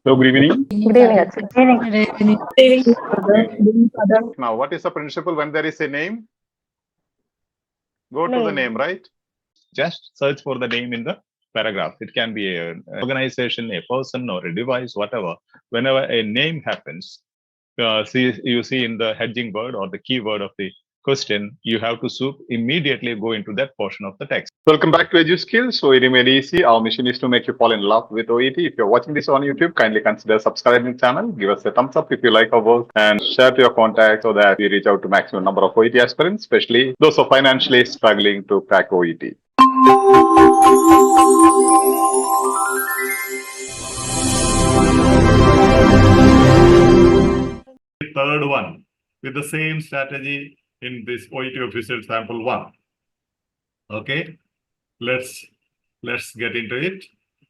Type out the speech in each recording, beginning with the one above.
So, good evening. Good evening, actually. Good evening. Now, what is the principle when there is a name? Go to the name, right? Just search for the name in the paragraph. It can be an organization, a person, or a device, whatever. Whenever a name happens, you see in the heading word or the keyword of the question, you have to immediately go into that portion of the text. Welcome back to Edu Skills. So it made easy. Our mission is to make you fall in love with OET. If you're watching this on YouTube, kindly consider subscribing to the channel. Give us a thumbs up if you like our work and share to your contacts so that we reach out to maximum number of OET aspirants, especially those who are financially struggling to crack OET. Third one with the same strategy in this OET official sample 1. Okay, let's get into it.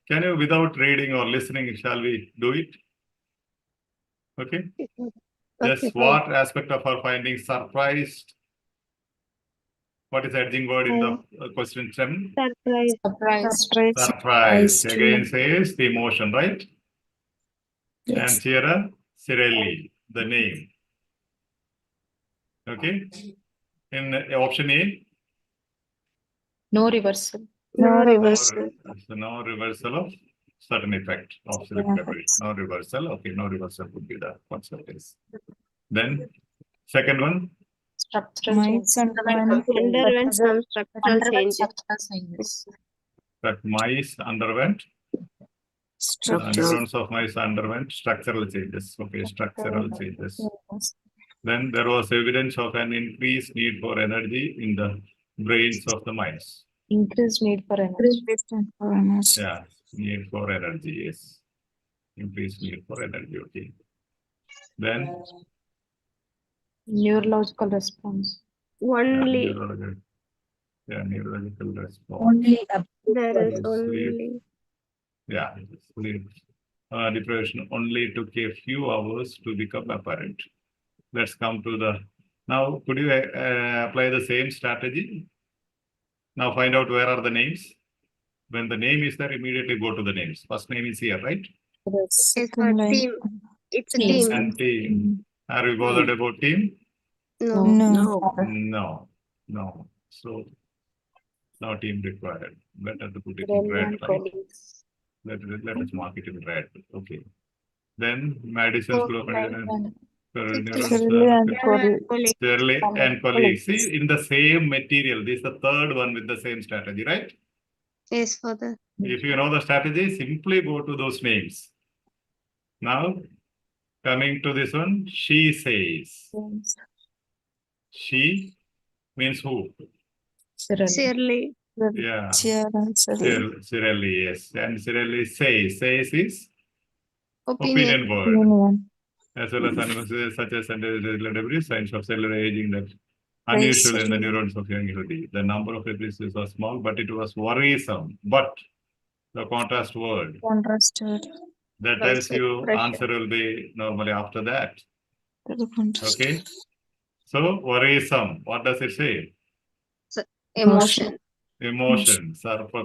Can you, without reading or listening, shall we do it? Okay. Just what aspect of our findings surprised? What is the heading word in the question 10? Surprise. Again says the emotion, right? Yes. And Chiara, Cirelli, the name. Okay. In option A? No reversal. No reversal of certain effect of sleep deprivation. No reversal. Okay, no reversal would be the concept is. Then second one. Structural changes. Underwent some structural changes. That mice underwent. Neurons of mice underwent structural changes. Okay, structural changes. Then there was evidence of an increased need for energy in the brains of the mice. Increased need for energy. Yeah, need for energy, yes. Increased need for energy, okay. Then neurological response. Only. Neurological response. Only. There is only. Yeah, sleep deprivation only took a few hours to become apparent. Let's come to the. Now, could you apply the same strategy? Now find out where are the names. When the name is there, immediately go to the names. First name is here, right? It's a team. It's a team. And team. Are you bothered about team? No. So, no team required. Better to put it in red. Right? Let us mark it in red. Okay. Then Madison's group. Cirelli and colleagues. See, in the same material. This is the third one with the same strategy, right? Yes, Father. If you know the strategy, simply go to those names. Now, coming to this one, she says. She means who? Cirelli. Yeah. Cirelli, yes. And Cirelli says. Says is opinion word. As well as analysis such as debris, signs of cellular aging that unusual in the neurons of young healthy. The number of debris was small, but it was worrisome. But the contrast word. Contrasted. That tells you answer will be normally after that. Okay. So worrisome. What does it say? Emotion. Emotion.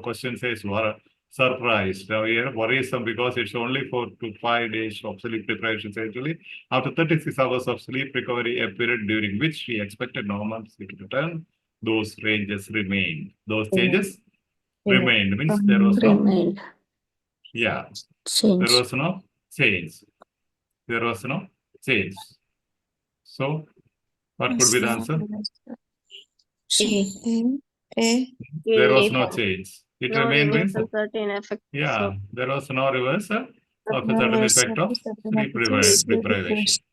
Question says surprised. Now here worrisome because it's only 4 to 5 days of sleep deprivation actually. After 36 hours of sleep recovery, a period during which we expected normal sleep to return, those ranges remained. Those changes remained. Means there was no. Yeah. There was no change. There was no change. So, what could be the answer? There was no change. It remained means. Yeah, there was no reversal of a certain effect of sleep deprivation.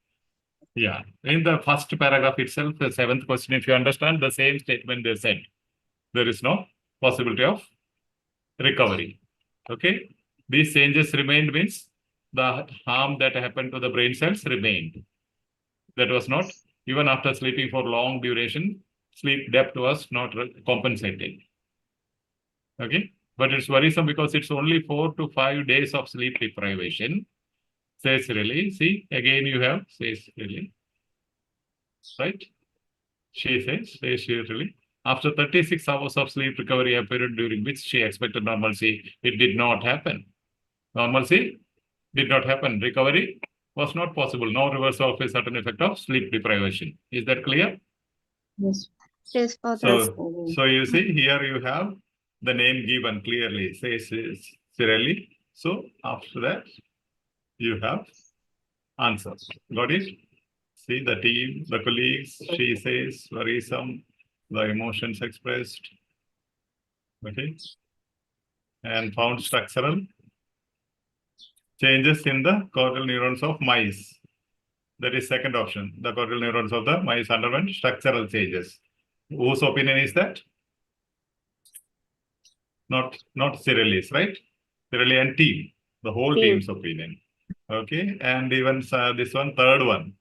Yeah. In the first paragraph itself, the 7th question, if you understand the same statement they said, there is no possibility of recovery. Okay. These changes remained means the harm that happened to the brain cells remained. That was not, even after sleeping for long duration, sleep depth was not compensated. Okay. But it's worrisome because it's only 4 to 5 days of sleep deprivation. Says really. See, again you have says really. Right? She says really. After 36 hours of sleep recovery, a period during which she expected normalcy, it did not happen. Normalcy did not happen. Recovery was not possible. No reversal of a certain effect of sleep deprivation. Is that clear? Yes. Yes, Father. So you see here you have the name given clearly, says Cirelli. So after that, you have answers. Got it? See the team, the colleagues, she says, worrisome, the emotions expressed. Okay. And found structural changes in the cortical neurons of mice. That is second option. The cortical neurons of the mice underwent structural changes. Whose opinion is that? Not Cirelli's, right? Cirelli and team, the whole team's opinion. Okay, and even this one, third one,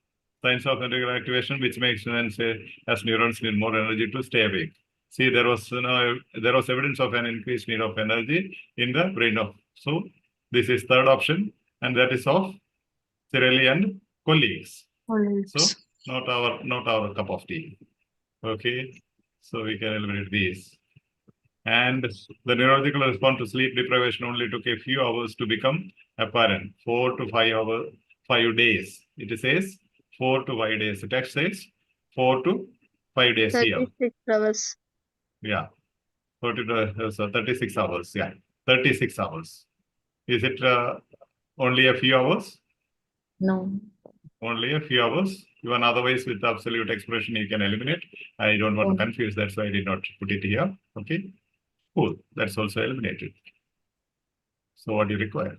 signs of integral activation, which makes sense as neurons need more energy to stay awake. See, there was evidence of an increased need of energy in the brain of. So this is third option, and that is of Cirelli and colleagues. So not our cup of tea. Okay, so we can eliminate these. And the neurological response to sleep deprivation only took a few hours to become apparent. 4 to 5 days. It says 4 to 5 days. The text says 4 to 5 days here. 36 hours. Yeah. 36 hours. Yeah. 36 hours. Is it only a few hours? No. Only a few hours. Even otherwise with absolute expression you can eliminate. I don't want to confuse. That's why I did not put it here. Okay. Cool. That's also eliminated. So what do you require?